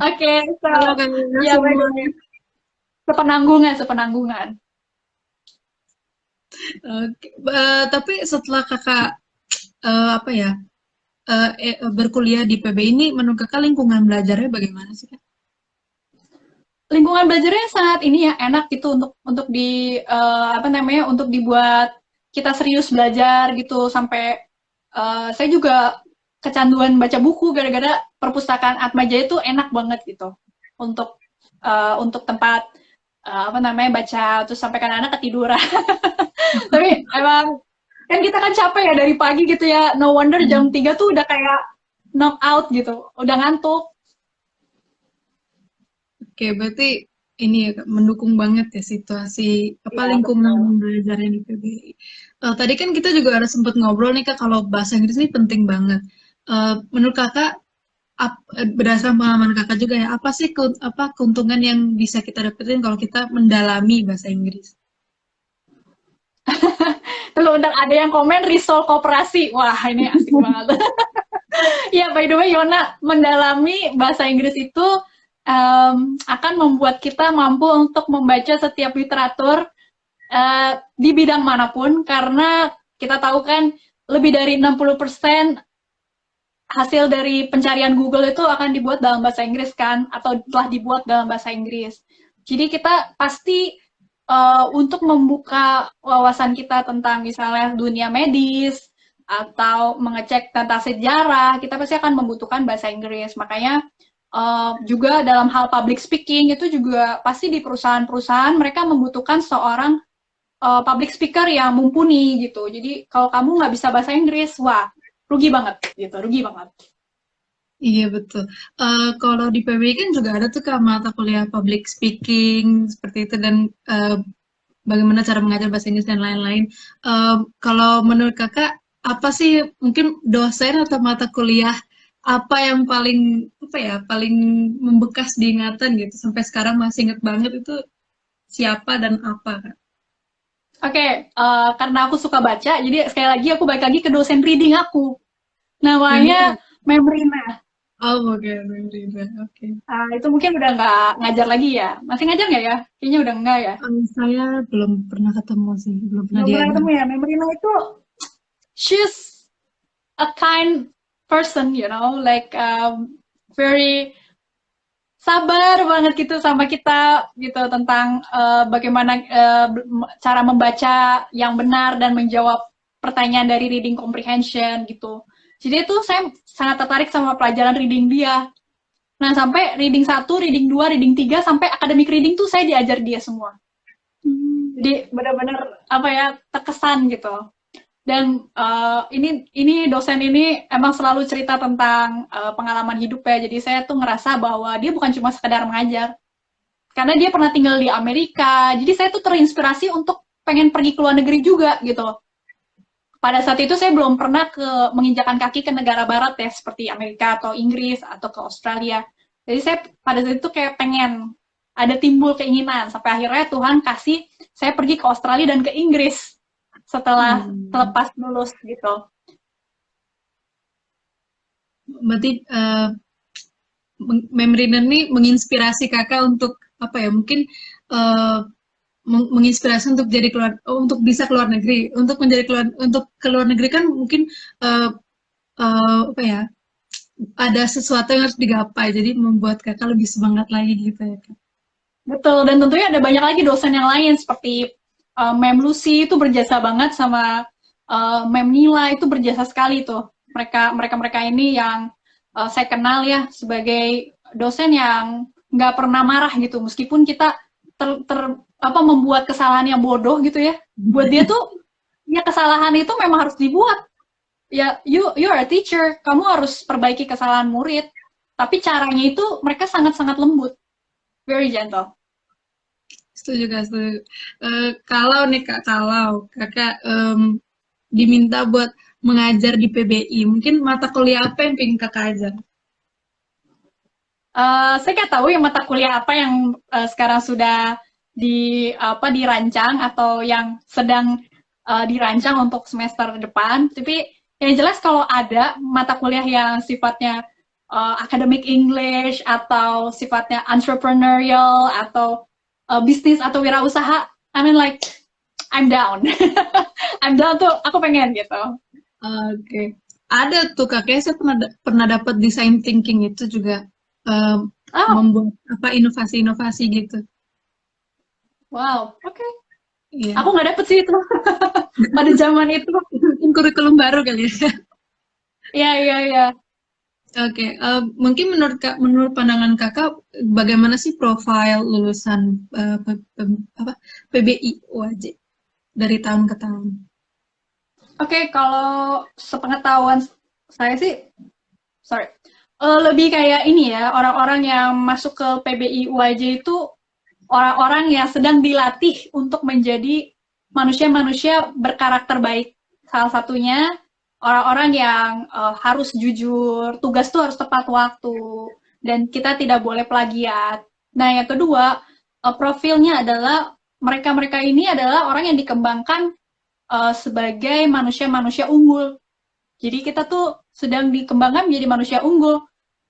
Oke, so Halo kalian ya by the semua. way, sepenanggungan, sepenanggungan. Oke. Tapi setelah kakak apa ya berkuliah di PB ini, menurut kakak lingkungan belajarnya bagaimana sih kak? Lingkungan belajarnya sangat ini ya, enak gitu untuk di apa namanya, untuk dibuat kita serius belajar gitu, sampai saya juga kecanduan baca buku gara-gara perpustakaan Atmajaya itu enak banget gitu untuk tempat apa namanya, baca, terus sampai kadang-kadang ketiduran. Tapi emang kan kita kan capek ya dari pagi gitu ya, no wonder jam Hmm. 3 tuh udah kayak knock out gitu, udah ngantuk. Oke, berarti ini ya Kak, mendukung banget ya situasi apa Iya, lingkungan betul. belajarnya di PBI. Tadi kan kita juga ada sempat ngobrol nih Kak, kalau bahasa Inggris ini penting banget. Menurut Kakak, berdasarkan pengalaman Kakak juga ya, apa sih apa keuntungan yang bisa kita dapetin kalau kita mendalami bahasa Inggris? Terus udah ada yang komen risol koperasi. Wah, ini asik banget. Ya, by the way, Yona, mendalami bahasa Inggris itu akan membuat kita mampu untuk membaca setiap literatur di bidang manapun, karena kita tahu kan lebih dari 60% hasil dari pencarian Google itu akan dibuat dalam bahasa Inggris kan, atau telah dibuat dalam bahasa Inggris. Jadi kita pasti untuk membuka wawasan kita tentang misalnya dunia medis atau mengecek tentang sejarah, kita pasti akan membutuhkan bahasa Inggris. Makanya juga dalam hal public speaking itu juga pasti di perusahaan-perusahaan mereka membutuhkan seorang public speaker yang mumpuni gitu. Jadi kalau kamu nggak bisa bahasa Inggris, wah rugi banget gitu, rugi banget. Iya betul. Kalau di PBI kan juga ada tuh Kak mata kuliah public speaking seperti itu dan bagaimana cara mengajar bahasa Inggris dan lain-lain. Kalau menurut kakak, apa sih mungkin dosen atau mata kuliah apa yang paling apa ya paling membekas diingatan gitu sampai sekarang masih inget banget itu siapa dan apa kak? Oke, karena aku suka baca, jadi sekali lagi aku balik lagi ke dosen reading aku. Namanya Memang. Memrina. Oh oke, Memrina. Oke. Itu mungkin udah nggak ngajar lagi ya. Masih ngajar nggak ya? Kayaknya udah enggak ya. Saya belum pernah ketemu sih, belum pernah Belum pernah diajak. ketemu ya. Memrina itu, she's a kind person, like very sabar banget gitu sama kita gitu tentang bagaimana cara membaca yang benar dan menjawab pertanyaan dari reading comprehension gitu. Jadi itu saya sangat tertarik sama pelajaran reading dia. Nah, sampai reading 1, reading 2, reading 3 sampai academic reading tuh saya diajar dia semua. Hmm. Jadi benar-benar apa ya, terkesan gitu. Dan ini dosen ini emang selalu cerita tentang pengalaman hidup ya. Jadi saya tuh ngerasa bahwa dia bukan cuma sekedar mengajar, karena dia pernah tinggal di Amerika. Jadi saya tuh terinspirasi untuk pengen pergi ke luar negeri juga gitu. Pada saat itu saya belum pernah menginjakan kaki ke negara barat ya, seperti Amerika atau Inggris atau ke Australia. Jadi saya pada saat itu kayak pengen, ada timbul keinginan, sampai akhirnya Tuhan kasih saya pergi ke Australia dan ke Inggris setelah Hmm. lepas lulus gitu. Berarti Memrina ini menginspirasi kakak untuk apa ya mungkin eh, menginspirasi untuk jadi keluar untuk bisa keluar negeri untuk menjadi keluar untuk keluar negeri kan mungkin eh, apa ya ada sesuatu yang harus digapai jadi membuat kakak lebih semangat lagi gitu ya kak. Betul, dan tentunya ada banyak lagi dosen yang lain seperti Mem Lucy itu berjasa banget, sama Mem Nila itu berjasa sekali tuh. Mereka ini yang saya kenal ya sebagai dosen yang nggak pernah marah gitu, meskipun kita apa membuat kesalahan yang bodoh gitu ya. Buat dia tuh ya kesalahan itu memang harus dibuat. Ya, you're a teacher, kamu harus perbaiki kesalahan murid. Tapi caranya itu mereka sangat-sangat lembut, very gentle. Setuju kak setuju. Kalau nih kak kalau kakak diminta buat mengajar di PBI? Mungkin mata kuliah apa yang pengen kakak ajar? Saya nggak tahu yang mata kuliah apa yang sekarang sudah dirancang atau yang sedang dirancang untuk semester depan. Tapi yang jelas kalau ada mata kuliah yang sifatnya academic English atau sifatnya entrepreneurial atau bisnis atau wirausaha, I mean like I'm down. I'm down tuh aku pengen gitu. Oke. Ada tuh kakek saya pernah dapat design thinking itu juga Oh, membuat apa inovasi-inovasi gitu. wow, oke. Iya. Aku nggak dapet sih itu pada zaman itu. Mungkin kurikulum baru kali ya. Iya, iya, iya. Oke, mungkin menurut pandangan kakak, bagaimana sih profil lulusan apa, PBI UAJ dari tahun ke tahun? Oke, kalau sepengetahuan saya sih, sorry, lebih kayak ini ya, orang-orang yang masuk ke PBI UAJ itu orang-orang yang sedang dilatih untuk menjadi manusia-manusia berkarakter baik. Salah satunya orang-orang yang harus jujur, tugas tuh harus tepat waktu, dan kita tidak boleh plagiat. Nah, yang kedua, profilnya adalah mereka-mereka ini adalah orang yang dikembangkan sebagai manusia-manusia unggul. Jadi kita tuh sedang dikembangkan menjadi manusia unggul.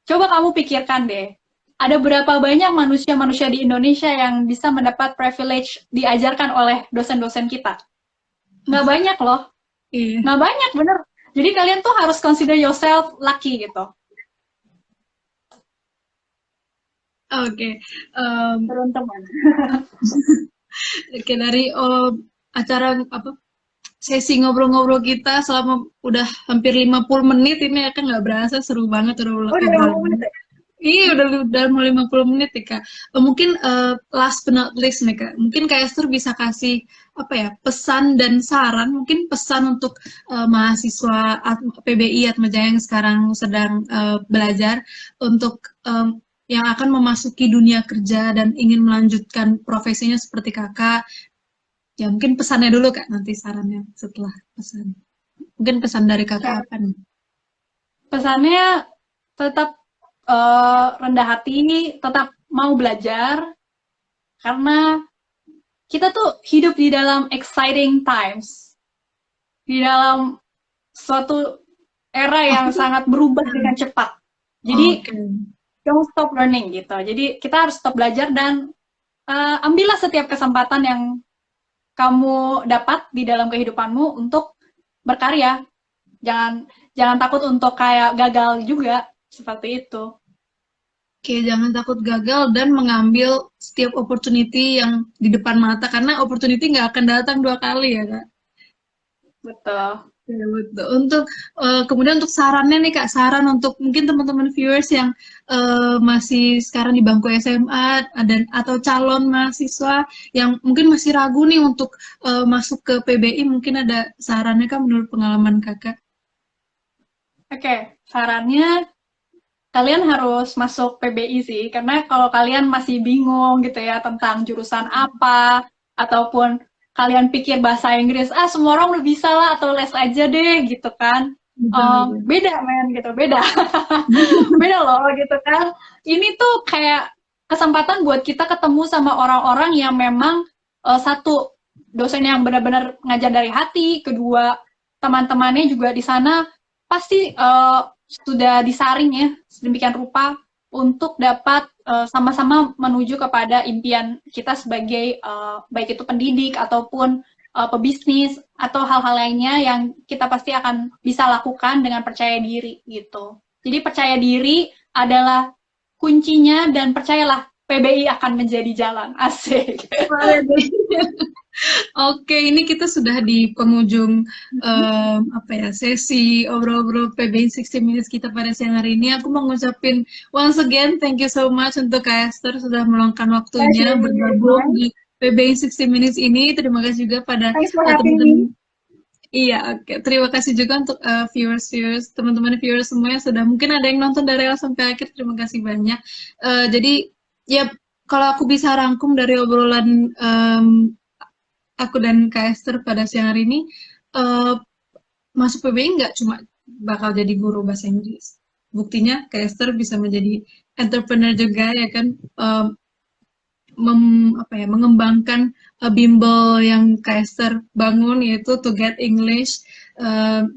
Coba kamu pikirkan deh, ada berapa banyak manusia-manusia di Indonesia yang bisa mendapat privilege diajarkan oleh dosen-dosen kita? Nggak banyak loh, Iya, nggak banyak bener. Jadi kalian tuh harus consider yourself lucky gitu. oke. Beruntung. Oke, dari acara apa sesi ngobrol-ngobrol kita selama udah hampir 50 menit ini ya kan nggak berasa seru banget udah Oh, udah 50 menit obrolan. ya? Iya udah mau 50 menit ya Kak. Mungkin last but not least nih Kak. Mungkin Kak Esther bisa kasih apa ya pesan dan saran. Mungkin pesan untuk mahasiswa PBI Atmajaya yang sekarang sedang belajar untuk yang akan memasuki dunia kerja dan ingin melanjutkan profesinya seperti Kakak. Ya mungkin pesannya dulu Kak, nanti sarannya setelah pesan. Mungkin pesan dari Kakak apa nih? Pesannya tetap rendah hati, tetap mau belajar, karena kita tuh hidup di dalam exciting times, di dalam suatu era yang sangat berubah dengan cepat. Jadi, Oke. don't stop learning gitu. Jadi, kita harus tetap belajar dan ambillah setiap kesempatan yang kamu dapat di dalam kehidupanmu untuk berkarya. Jangan jangan takut untuk kayak gagal juga, seperti itu. Oke, jangan takut gagal dan mengambil setiap opportunity yang di depan mata karena opportunity nggak akan datang dua kali ya Kak. Betul. Ya, betul. Untuk kemudian untuk sarannya nih Kak, saran untuk mungkin teman-teman viewers yang masih sekarang di bangku SMA dan atau calon mahasiswa yang mungkin masih ragu nih untuk masuk ke PBI, mungkin ada sarannya Kak menurut pengalaman Kakak? Oke, sarannya kalian harus masuk PBI sih, karena kalau kalian masih bingung gitu ya tentang jurusan apa, ataupun kalian pikir bahasa Inggris, semua orang udah bisa lah, atau les aja deh gitu kan. Betul, Beda men gitu, beda. betul. Beda loh gitu kan. Ini tuh kayak kesempatan buat kita ketemu sama orang-orang yang memang satu, dosen yang benar-benar ngajar dari hati, kedua teman-temannya juga di sana pasti sudah disaring ya sedemikian rupa untuk dapat sama-sama menuju kepada impian kita sebagai baik itu pendidik ataupun pebisnis atau hal-hal lainnya yang kita pasti akan bisa lakukan dengan percaya diri gitu. Jadi percaya diri adalah kuncinya dan percayalah PBI akan menjadi jalan. Asik. Oke, ini kita sudah di penghujung apa ya sesi obrol-obrol PBI 60 Minutes kita pada siang hari ini. Aku mau ngucapin once again thank you so much untuk Kak Esther sudah meluangkan waktunya bergabung di PBI 60 Minutes ini. Terima kasih juga pada Thanks for having me. teman-teman. Iya, oke. Terima kasih juga untuk viewers-viewers, teman-teman viewers semua yang sudah mungkin ada yang nonton dari awal sampai akhir. Terima kasih banyak. Jadi ya kalau aku bisa rangkum dari obrolan aku dan Kak Esther pada siang hari ini, uh, masuk PBI nggak cuma bakal jadi guru bahasa Inggris. Buktinya Kak Esther bisa menjadi entrepreneur juga ya kan, mengembangkan bimbel yang Kak Esther bangun yaitu To Get English.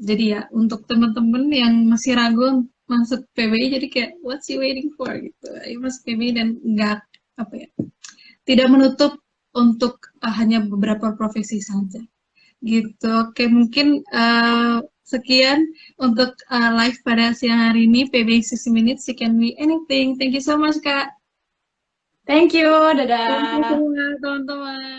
Jadi ya untuk teman-teman yang masih ragu masuk PBI, jadi kayak what's you waiting for gitu. Ayo masuk PBI dan nggak apa ya, tidak menutup untuk hanya beberapa profesi saja gitu. Oke, mungkin sekian untuk live pada siang hari ini PBI 60 Minutes, it can be anything. Thank you so much Kak. Thank you, Thank you dadah. semua teman-teman.